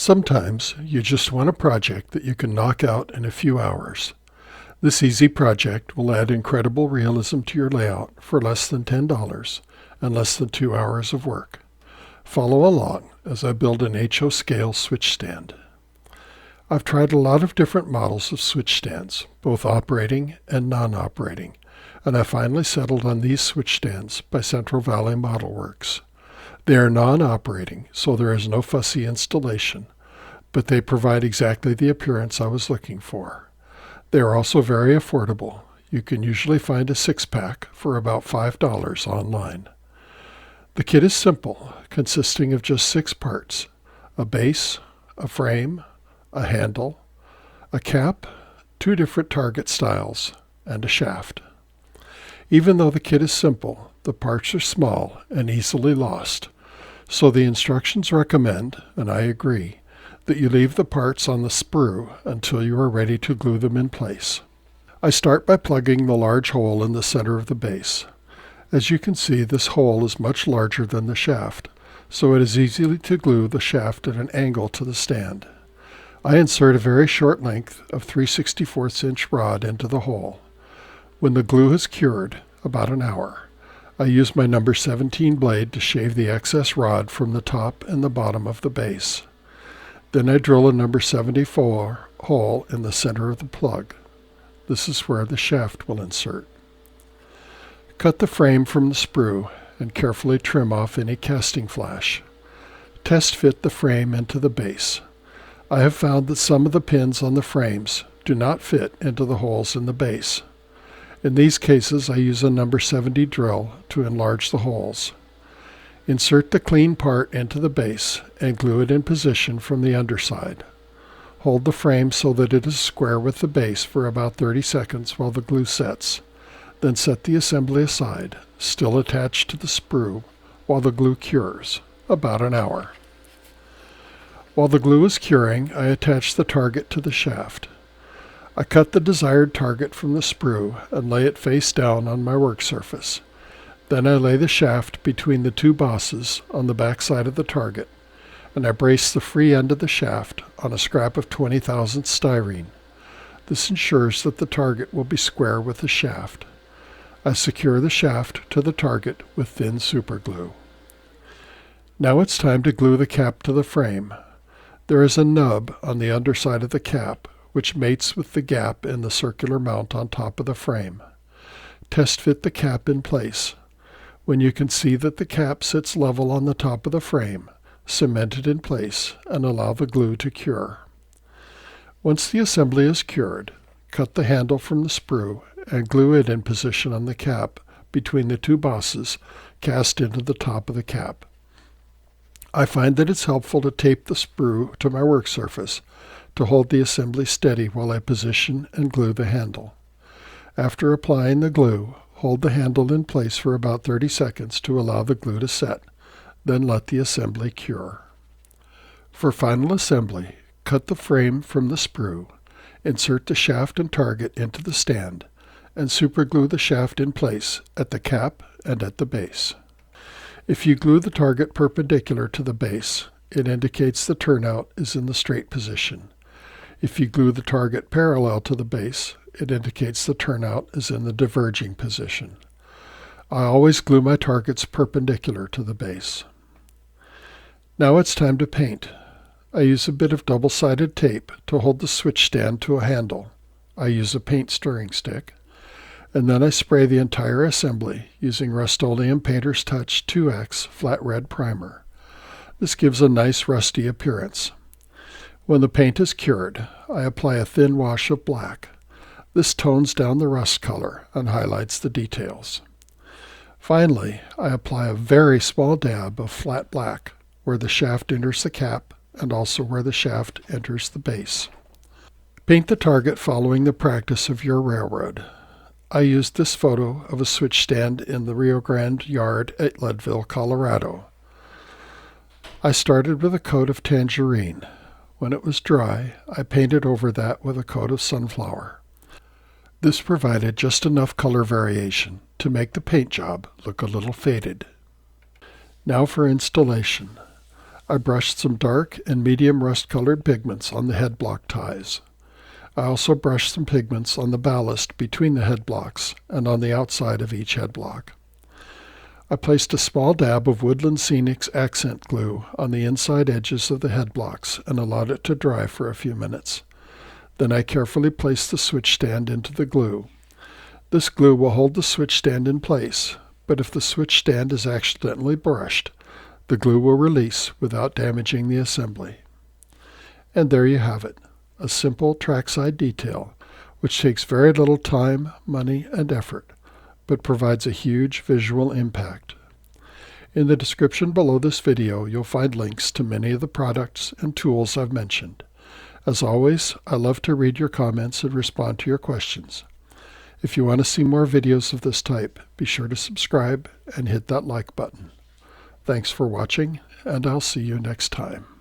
Sometimes you just want a project that you can knock out in a few hours. This easy project will add incredible realism to your layout for less than $10 and less than 2 hours of work. Follow along as I build an HO scale switch stand. I've tried a lot of different models of switch stands, both operating and non-operating, and I finally settled on these switch stands by Central Valley Model Works. They are non-operating, so there is no fussy installation, but they provide exactly the appearance I was looking for. They are also very affordable. You can usually find a 6-pack for about $5 online. The kit is simple, consisting of just 6 parts: a base, a frame, a handle, a cap, 2 different target styles, and a shaft. Even though the kit is simple, the parts are small and easily lost, so the instructions recommend, and I agree, that you leave the parts on the sprue until you are ready to glue them in place. I start by plugging the large hole in the center of the base. As you can see, this hole is much larger than the shaft, so it is easy to glue the shaft at an angle to the stand. I insert a very short length of 3/64" rod into the hole. When the glue has cured, about an hour, I use my number 17 blade to shave the excess rod from the top and the bottom of the base. Then I drill a number 74 hole in the center of the plug. This is where the shaft will insert. Cut the frame from the sprue and carefully trim off any casting flash. Test fit the frame into the base. I have found that some of the pins on the frames do not fit into the holes in the base. In these cases, I use a number 70 drill to enlarge the holes. Insert the clean part into the base and glue it in position from the underside. Hold the frame so that it is square with the base for about 30 seconds while the glue sets. Then set the assembly aside, still attached to the sprue, while the glue cures, about an hour. While the glue is curing, I attach the target to the shaft. I cut the desired target from the sprue and lay it face down on my work surface. Then I lay the shaft between the 2 bosses on the back side of the target, and I brace the free end of the shaft on a scrap of 20,000 styrene. This ensures that the target will be square with the shaft. I secure the shaft to the target with thin superglue. Now it's time to glue the cap to the frame. There is a nub on the underside of the cap, which mates with the gap in the circular mount on top of the frame. Test fit the cap in place. When you can see that the cap sits level on the top of the frame, cement it in place and allow the glue to cure. Once the assembly is cured, cut the handle from the sprue and glue it in position on the cap between the 2 bosses cast into the top of the cap. I find that it's helpful to tape the sprue to my work surface to hold the assembly steady while I position and glue the handle. After applying the glue, hold the handle in place for about 30 seconds to allow the glue to set, then let the assembly cure. For final assembly, cut the frame from the sprue, insert the shaft and target into the stand, and superglue the shaft in place at the cap and at the base. If you glue the target perpendicular to the base, it indicates the turnout is in the straight position. If you glue the target parallel to the base, it indicates the turnout is in the diverging position. I always glue my targets perpendicular to the base. Now it's time to paint. I use a bit of double-sided tape to hold the switch stand to a handle. I use a paint stirring stick, and then I spray the entire assembly using Rust-Oleum Painter's Touch 2X flat red primer. This gives a nice rusty appearance. When the paint is cured, I apply a thin wash of black. This tones down the rust color and highlights the details. Finally, I apply a very small dab of flat black where the shaft enters the cap and also where the shaft enters the base. Paint the target following the practice of your railroad. I used this photo of a switch stand in the Rio Grande yard at Leadville, Colorado. I started with a coat of tangerine. When it was dry, I painted over that with a coat of sunflower. This provided just enough color variation to make the paint job look a little faded. Now for installation. I brushed some dark and medium rust-colored pigments on the head block ties. I also brushed some pigments on the ballast between the head blocks and on the outside of each head block. I placed a small dab of Woodland Scenic's accent glue on the inside edges of the head blocks and allowed it to dry for a few minutes. Then I carefully placed the switch stand into the glue. This glue will hold the switch stand in place, but if the switch stand is accidentally brushed, the glue will release without damaging the assembly. And there you have it, a simple trackside detail, which takes very little time, money, and effort, but provides a huge visual impact. In the description below this video, you'll find links to many of the products and tools I've mentioned. As always, I love to read your comments and respond to your questions. If you want to see more videos of this type, be sure to subscribe and hit that like button. Thanks for watching, and I'll see you next time.